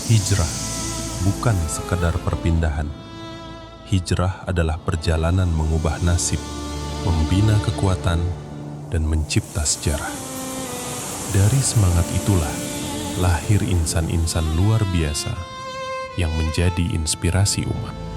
Hijrah bukan sekadar perpindahan. Hijrah adalah perjalanan mengubah nasib, membina kekuatan, dan mencipta sejarah. Dari semangat itulah lahir insan-insan luar biasa yang menjadi inspirasi umat.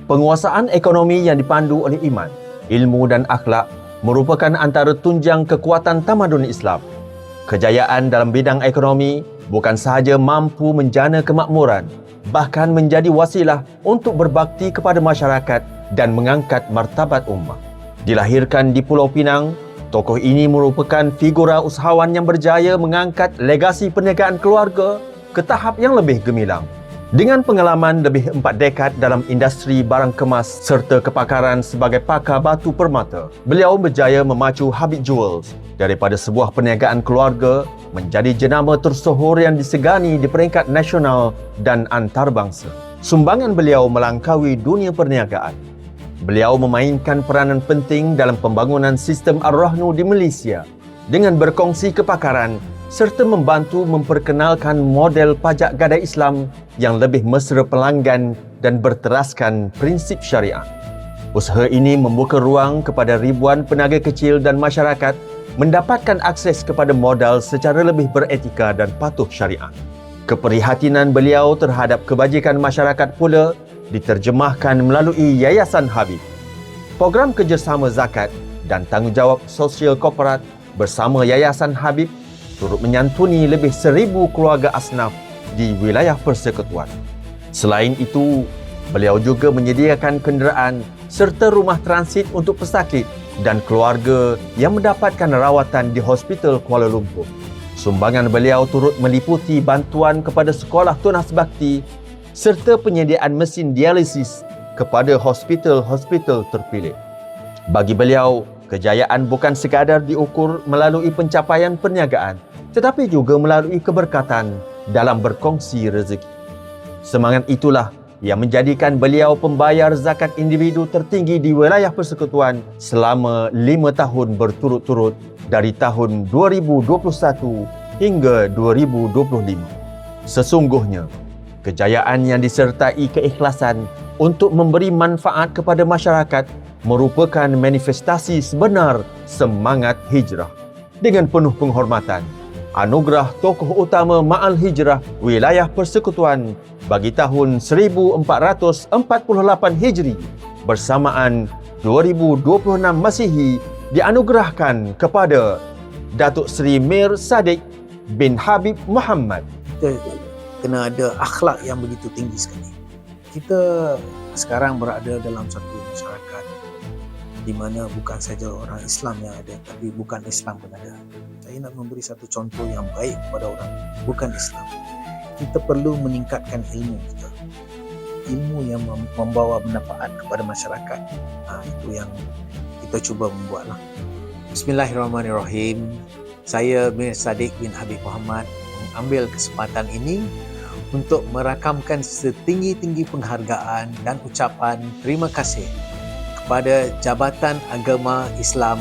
Penguasaan ekonomi yang dipandu oleh iman, ilmu dan akhlak merupakan antara tunjang kekuatan tamadun Islam. Kejayaan dalam bidang ekonomi bukan sahaja mampu menjana kemakmuran, bahkan menjadi wasilah untuk berbakti kepada masyarakat dan mengangkat martabat ummah. Dilahirkan di Pulau Pinang, tokoh ini merupakan figura usahawan yang berjaya mengangkat legasi perniagaan keluarga ke tahap yang lebih gemilang. Dengan pengalaman lebih 4 dekad dalam industri barang kemas serta kepakaran sebagai pakar batu permata, beliau berjaya memacu Habib Jewels daripada sebuah perniagaan keluarga menjadi jenama tersohor yang disegani di peringkat nasional dan antarabangsa. Sumbangan beliau melangkaui dunia perniagaan. Beliau memainkan peranan penting dalam pembangunan sistem Ar-Rahnu di Malaysia dengan berkongsi kepakaran serta membantu memperkenalkan model pajak gadai Islam yang lebih mesra pelanggan dan berteraskan prinsip syariah. Usaha ini membuka ruang kepada ribuan peniaga kecil dan masyarakat mendapatkan akses kepada modal secara lebih beretika dan patuh syariah. Keprihatinan beliau terhadap kebajikan masyarakat pula diterjemahkan melalui Yayasan Habib. Program kerjasama zakat dan tanggungjawab sosial korporat bersama Yayasan Habib turut menyantuni lebih 1,000 keluarga asnaf di wilayah persekutuan. Selain itu, beliau juga menyediakan kenderaan serta rumah transit untuk pesakit dan keluarga yang mendapatkan rawatan di Hospital Kuala Lumpur. Sumbangan beliau turut meliputi bantuan kepada sekolah tunas bakti serta penyediaan mesin dialisis kepada hospital-hospital terpilih. Bagi beliau, kejayaan bukan sekadar diukur melalui pencapaian perniagaan, tetapi juga melalui keberkatan dalam berkongsi rezeki. Semangat itulah yang menjadikan beliau pembayar zakat individu tertinggi di wilayah persekutuan selama 5 tahun berturut-turut dari tahun 2021 hingga 2025. Sesungguhnya, kejayaan yang disertai keikhlasan untuk memberi manfaat kepada masyarakat merupakan manifestasi sebenar semangat hijrah. Dengan penuh penghormatan, anugerah tokoh utama Ma'al Hijrah wilayah persekutuan bagi tahun 1448 Hijri bersamaan 2026 Masihi dianugerahkan kepada Datuk Seri Mir Saddiq bin Habib Muhammad. Kita kena ada akhlak yang begitu tinggi sekali. Kita sekarang berada dalam satu masyarakat di mana bukan saja orang Islam yang ada, tapi bukan Islam pun ada. Saya nak memberi satu contoh yang baik kepada orang bukan Islam. Kita perlu meningkatkan ilmu kita. Ilmu yang membawa manfaat kepada masyarakat. Itu yang kita cuba membuatlah. Bismillahirrahmanirrahim. Saya Mir Saddiq bin Habib Muhammad mengambil kesempatan ini untuk merakamkan setinggi-tinggi penghargaan dan ucapan terima kasih kepada Jabatan Agama Islam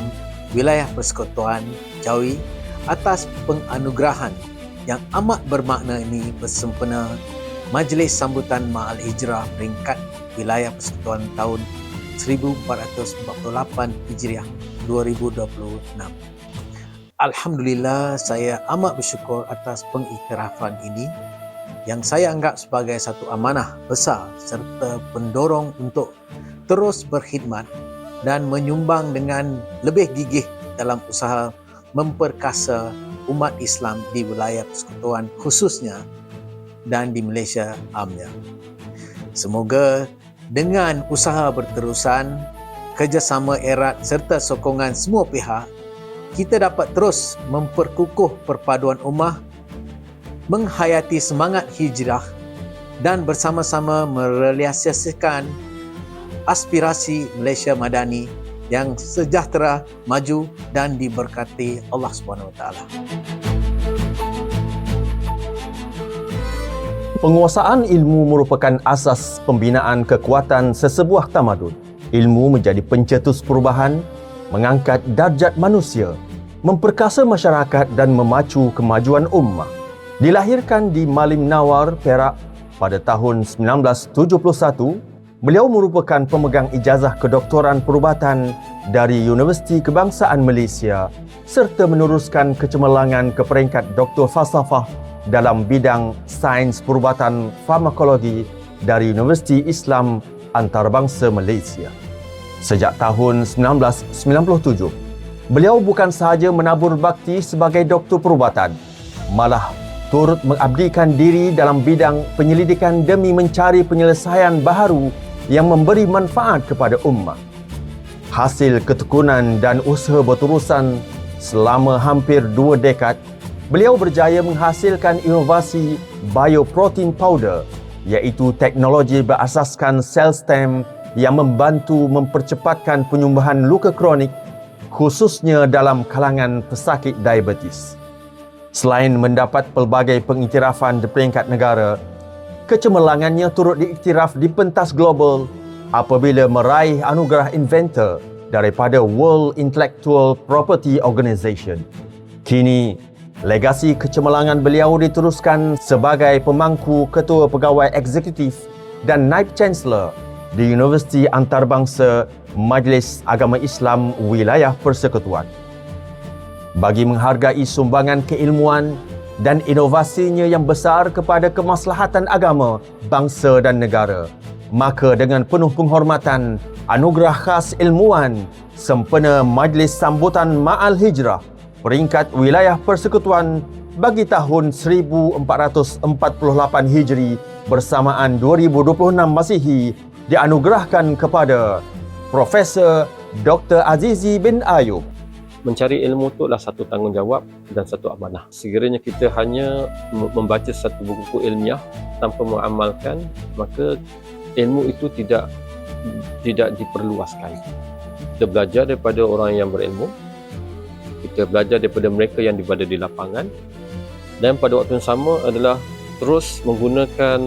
Wilayah Persekutuan Jawi atas penganugerahan yang amat bermakna ini bersempena Majlis Sambutan Ma'al Hijrah peringkat Wilayah Persekutuan tahun 1448 Hijriah 2026. Alhamdulillah, saya amat bersyukur atas pengiktirafan ini yang saya anggap sebagai satu amanah besar serta pendorong untuk terus berkhidmat dan menyumbang dengan lebih gigih dalam usaha memperkasa umat Islam di wilayah persekutuan khususnya dan di Malaysia amnya. Semoga dengan usaha berterusan, kerjasama erat serta sokongan semua pihak, kita dapat terus memperkukuh perpaduan ummah, menghayati semangat hijrah dan bersama-sama merealisasikan aspirasi Malaysia Madani yang sejahtera, maju dan diberkati Allah Subhanahu Wa Taala. Penguasaan ilmu merupakan asas pembinaan kekuatan sesebuah tamadun. Ilmu menjadi pencetus perubahan, mengangkat darjat manusia, memperkasa masyarakat dan memacu kemajuan ummah. Dilahirkan di Malim Nawar, Perak pada tahun 1971, beliau merupakan pemegang ijazah kedoktoran perubatan dari Universiti Kebangsaan Malaysia serta meneruskan kecemerlangan ke peringkat doktor falsafah dalam bidang sains perubatan farmakologi dari Universiti Islam Antarabangsa Malaysia. Sejak tahun 1997, beliau bukan sahaja menabur bakti sebagai doktor perubatan, malah turut mengabdikan diri dalam bidang penyelidikan demi mencari penyelesaian baharu yang memberi manfaat kepada ummah. Hasil ketekunan dan usaha berterusan selama hampir 2 dekad, beliau berjaya menghasilkan inovasi bioprotein powder, iaitu teknologi berasaskan sel stem yang membantu mempercepatkan penyumbahan luka kronik, khususnya dalam kalangan pesakit diabetes. Selain mendapat pelbagai pengiktirafan di peringkat negara, kecemerlangannya turut diiktiraf di pentas global apabila meraih anugerah inventor daripada World Intellectual Property Organization. Kini, legasi kecemerlangan beliau diteruskan sebagai pemangku ketua pegawai eksekutif dan naib chancellor di Universiti Antarabangsa Majlis Agama Islam Wilayah Persekutuan. Bagi menghargai sumbangan keilmuan dan inovasinya yang besar kepada kemaslahatan agama, bangsa dan negara, maka dengan penuh penghormatan, anugerah khas ilmuwan sempena Majlis Sambutan Ma'al Hijrah peringkat Wilayah Persekutuan bagi tahun 1448 Hijri bersamaan 2026 Masihi dianugerahkan kepada Profesor Dr. Azizi bin Ayub. Mencari ilmu itu adalah satu tanggungjawab dan satu amanah. Sekiranya kita hanya membaca satu buku ilmiah tanpa mengamalkan, maka ilmu itu tidak diperluaskan. Kita belajar daripada orang yang berilmu, kita belajar daripada mereka yang berada di lapangan, dan pada waktu yang sama adalah terus menggunakan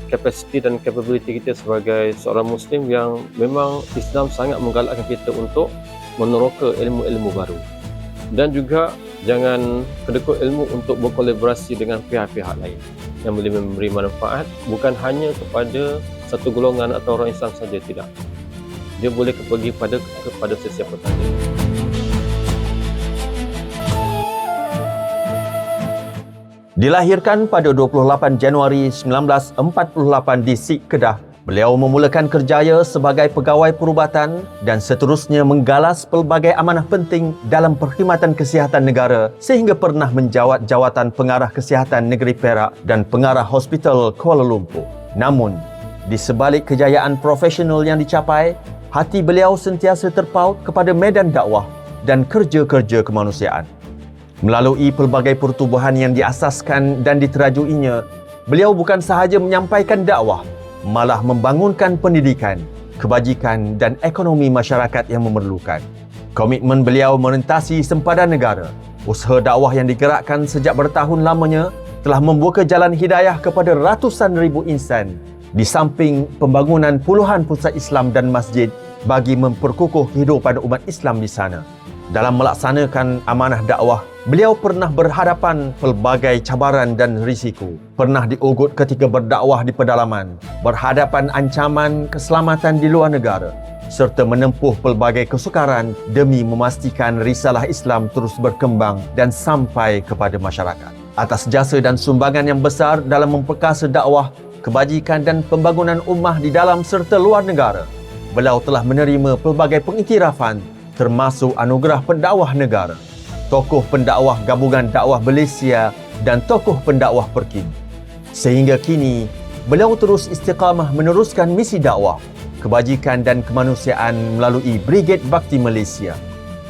kapasiti dan capability kita sebagai seorang Muslim yang memang Islam sangat menggalakkan kita untuk meneroka ilmu-ilmu baru. Dan juga jangan kedekut ilmu untuk berkolaborasi dengan pihak-pihak lain yang boleh memberi manfaat bukan hanya kepada satu golongan atau orang Islam saja, tidak. Dia boleh pergi kepada sesiapa saja. Dilahirkan pada 28 Januari 1948 di Sik, Kedah, beliau memulakan kerjaya sebagai pegawai perubatan dan seterusnya menggalas pelbagai amanah penting dalam perkhidmatan kesihatan negara sehingga pernah menjawat jawatan pengarah kesihatan negeri Perak dan pengarah hospital Kuala Lumpur. Namun, di sebalik kejayaan profesional yang dicapai, hati beliau sentiasa terpaut kepada medan dakwah dan kerja-kerja kemanusiaan. Melalui pelbagai pertubuhan yang diasaskan dan diterajuinya, beliau bukan sahaja menyampaikan dakwah, malah membangunkan pendidikan, kebajikan dan ekonomi masyarakat yang memerlukan. Komitmen beliau merentasi sempadan negara. Usaha dakwah yang digerakkan sejak bertahun lamanya telah membuka jalan hidayah kepada ratusan ribu insan, di samping pembangunan puluhan pusat Islam dan masjid bagi memperkukuh kehidupan umat Islam di sana. Dalam melaksanakan amanah dakwah, beliau pernah berhadapan pelbagai cabaran dan risiko. Pernah diugut ketika berdakwah di pedalaman, berhadapan ancaman keselamatan di luar negara, serta menempuh pelbagai kesukaran demi memastikan risalah Islam terus berkembang dan sampai kepada masyarakat. Atas jasa dan sumbangan yang besar dalam memperkasa dakwah, kebajikan dan pembangunan ummah di dalam serta luar negara, beliau telah menerima pelbagai pengiktirafan termasuk anugerah pendakwah negara, tokoh pendakwah gabungan dakwah Malaysia dan tokoh pendakwah Perkin. Sehingga kini, beliau terus istiqamah meneruskan misi dakwah, kebajikan dan kemanusiaan melalui Brigade Bakti Malaysia,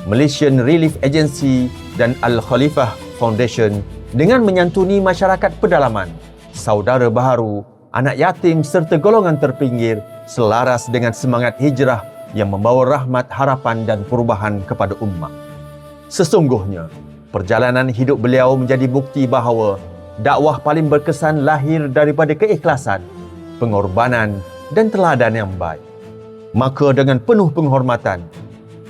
Malaysian Relief Agency dan Al-Khalifah Foundation dengan menyantuni masyarakat pedalaman, saudara baharu, anak yatim serta golongan terpinggir selaras dengan semangat hijrah yang membawa rahmat, harapan dan perubahan kepada ummah. Sesungguhnya, perjalanan hidup beliau menjadi bukti bahawa dakwah paling berkesan lahir daripada keikhlasan, pengorbanan dan teladan yang baik. Maka dengan penuh penghormatan,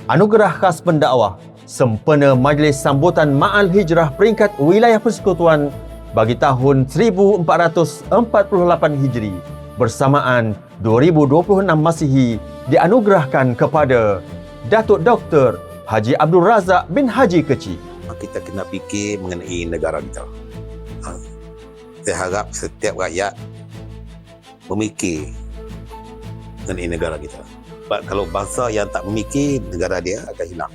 anugerah khas pendakwah sempena Majlis Sambutan Ma'al Hijrah peringkat Wilayah Persekutuan bagi tahun 1448 Hijri bersamaan 2026 Masihi dianugerahkan kepada Datuk Dr. Haji Abdul Razak bin Haji Kecik. Kita kena fikir mengenai negara kita. Saya harap setiap rakyat memikir mengenai negara kita. Sebab kalau bangsa yang tak memikir, negara dia akan hilang.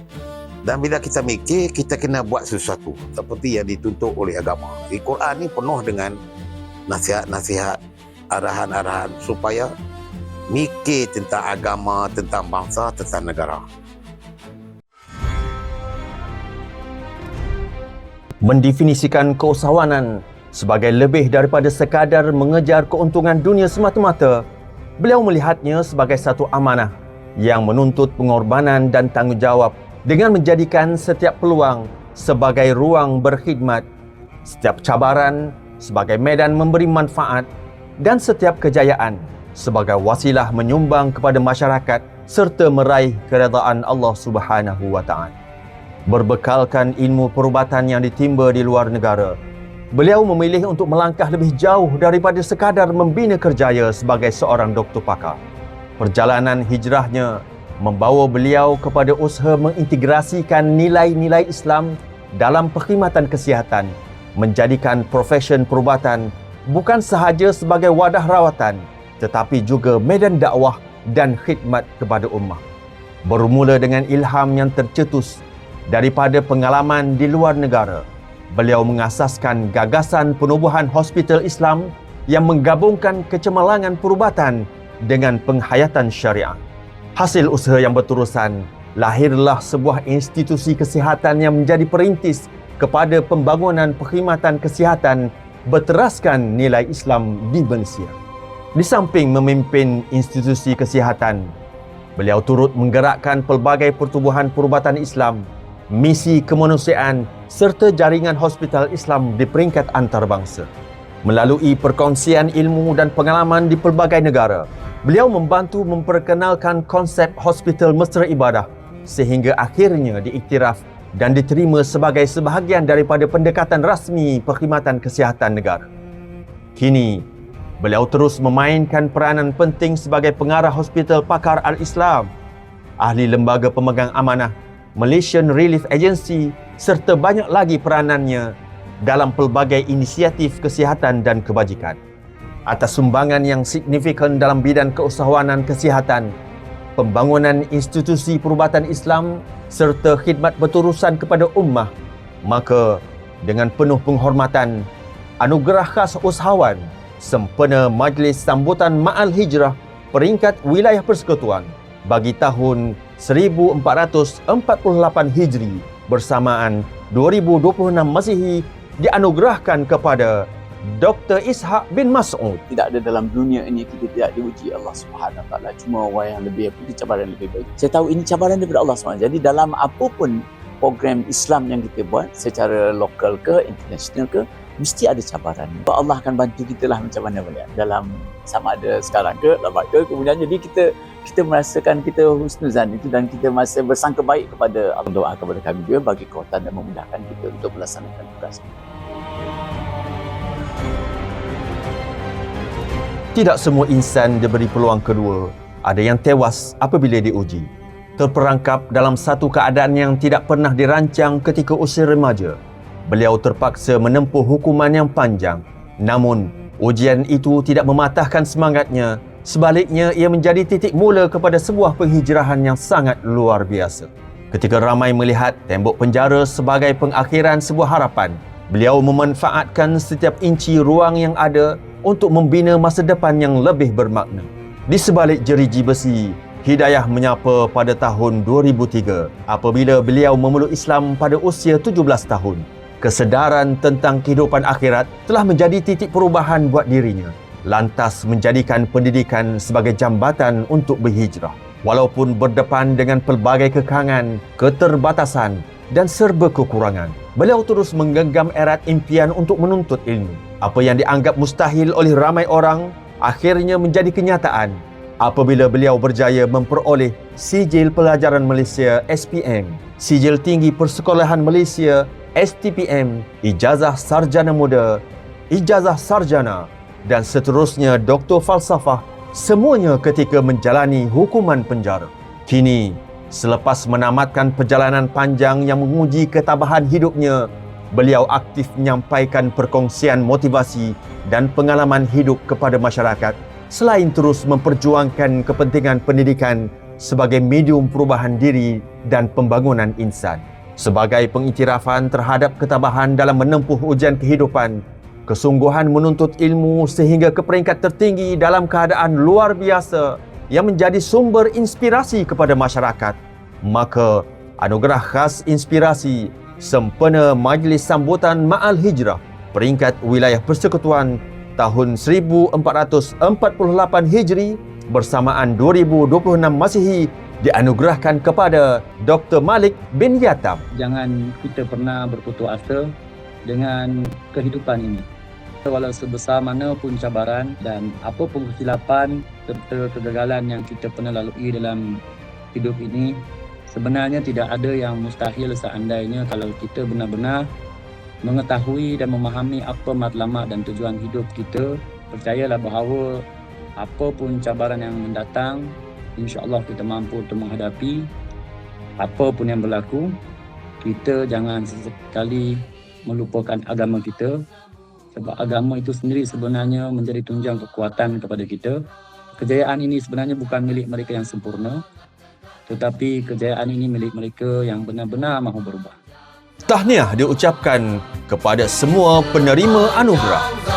Dan bila kita mikir, kita kena buat sesuatu seperti yang dituntut oleh agama. Di Quran ni penuh dengan nasihat-nasihat, arahan-arahan supaya mikir tentang agama, tentang bangsa, tentang negara. Mendefinisikan keusahawanan sebagai lebih daripada sekadar mengejar keuntungan dunia semata-mata, beliau melihatnya sebagai satu amanah yang menuntut pengorbanan dan tanggungjawab dengan menjadikan setiap peluang sebagai ruang berkhidmat, setiap cabaran sebagai medan memberi manfaat dan setiap kejayaan sebagai wasilah menyumbang kepada masyarakat serta meraih keredaan Allah Subhanahu wa taala. Berbekalkan ilmu perubatan yang ditimba di luar negara, beliau memilih untuk melangkah lebih jauh daripada sekadar membina kerjaya sebagai seorang doktor pakar. Perjalanan hijrahnya membawa beliau kepada usaha mengintegrasikan nilai-nilai Islam dalam perkhidmatan kesihatan, menjadikan profesion perubatan bukan sahaja sebagai wadah rawatan tetapi juga medan dakwah dan khidmat kepada ummah. Bermula dengan ilham yang tercetus daripada pengalaman di luar negara, beliau mengasaskan gagasan penubuhan hospital Islam yang menggabungkan kecemerlangan perubatan dengan penghayatan syariah. Hasil usaha yang berterusan, lahirlah sebuah institusi kesihatan yang menjadi perintis kepada pembangunan perkhidmatan kesihatan berteraskan nilai Islam di Malaysia. Di samping memimpin institusi kesihatan, beliau turut menggerakkan pelbagai pertubuhan perubatan Islam, misi kemanusiaan serta jaringan hospital Islam di peringkat antarabangsa. Melalui perkongsian ilmu dan pengalaman di pelbagai negara, beliau membantu memperkenalkan konsep hospital mesra ibadah sehingga akhirnya diiktiraf dan diterima sebagai sebahagian daripada pendekatan rasmi perkhidmatan kesihatan negara. Kini, beliau terus memainkan peranan penting sebagai pengarah Hospital Pakar Al-Islam, ahli lembaga pemegang amanah Malaysian Relief Agency serta banyak lagi peranannya dalam pelbagai inisiatif kesihatan dan kebajikan. Atas sumbangan yang signifikan dalam bidang keusahawanan kesihatan, pembangunan institusi perubatan Islam serta khidmat berterusan kepada ummah, maka dengan penuh penghormatan, anugerah khas usahawan sempena Majlis Sambutan Ma'al Hijrah peringkat Wilayah Persekutuan bagi tahun 1448 Hijri bersamaan 2026 Masihi dianugerahkan kepada Dr. Ishaq bin Mas'ud. Tidak ada dalam dunia ini kita tidak diuji Allah Subhanahu Wa Taala. Cuma orang yang lebih cabaran lebih baik. Saya tahu ini cabaran daripada Allah SWT. Jadi dalam apapun program Islam yang kita buat secara lokal ke international ke, mesti ada cabaran. Allah akan bantu kita lah macam mana boleh. Dalam sama ada sekarang ke, lama ke, kemudian jadi kita merasakan kita husnuzan itu dan kita masih bersangka baik kepada Allah. Doa kepada kami juga bagi kekuatan dan memudahkan kita untuk melaksanakan tugas. Tidak semua insan diberi peluang kedua. Ada yang tewas apabila diuji. Terperangkap dalam satu keadaan yang tidak pernah dirancang ketika usia remaja. Beliau terpaksa menempuh hukuman yang panjang. Namun, ujian itu tidak mematahkan semangatnya. Sebaliknya, ia menjadi titik mula kepada sebuah penghijrahan yang sangat luar biasa. Ketika ramai melihat tembok penjara sebagai pengakhiran sebuah harapan, beliau memanfaatkan setiap inci ruang yang ada untuk membina masa depan yang lebih bermakna. Di sebalik jeriji besi, hidayah menyapa pada tahun 2003 apabila beliau memeluk Islam pada usia 17 tahun. Kesedaran tentang kehidupan akhirat telah menjadi titik perubahan buat dirinya, lantas menjadikan pendidikan sebagai jambatan untuk berhijrah. Walaupun berdepan dengan pelbagai kekangan, keterbatasan dan serba kekurangan. Beliau terus menggenggam erat impian untuk menuntut ilmu. Apa yang dianggap mustahil oleh ramai orang akhirnya menjadi kenyataan apabila beliau berjaya memperoleh Sijil Pelajaran Malaysia SPM, Sijil Tinggi Persekolahan Malaysia STPM, Ijazah Sarjana Muda, Ijazah Sarjana dan seterusnya Doktor Falsafah, semuanya ketika menjalani hukuman penjara. Kini, selepas menamatkan perjalanan panjang yang menguji ketabahan hidupnya, beliau aktif menyampaikan perkongsian motivasi dan pengalaman hidup kepada masyarakat selain terus memperjuangkan kepentingan pendidikan sebagai medium perubahan diri dan pembangunan insan. Sebagai pengiktirafan terhadap ketabahan dalam menempuh ujian kehidupan, kesungguhan menuntut ilmu sehingga ke peringkat tertinggi dalam keadaan luar biasa yang menjadi sumber inspirasi kepada masyarakat, maka anugerah khas inspirasi sempena Majlis Sambutan Ma'al Hijrah peringkat Wilayah Persekutuan tahun 1448 Hijri bersamaan 2026 Masihi dianugerahkan kepada Dr. Malik bin Yatam. Jangan kita pernah berputus asa dengan kehidupan ini. Walau sebesar mana pun cabaran dan apa pun kesilapan serta kegagalan yang kita pernah lalui dalam hidup ini, sebenarnya tidak ada yang mustahil seandainya kalau kita benar-benar mengetahui dan memahami apa matlamat dan tujuan hidup kita. Percayalah bahawa apa pun cabaran yang mendatang, insya-Allah kita mampu untuk menghadapi apa pun yang berlaku. Kita jangan sesekali melupakan agama kita, sebab agama itu sendiri sebenarnya menjadi tunjang kekuatan kepada kita. Kejayaan ini sebenarnya bukan milik mereka yang sempurna, tetapi kejayaan ini milik mereka yang benar-benar mahu berubah. Tahniah diucapkan kepada semua penerima anugerah.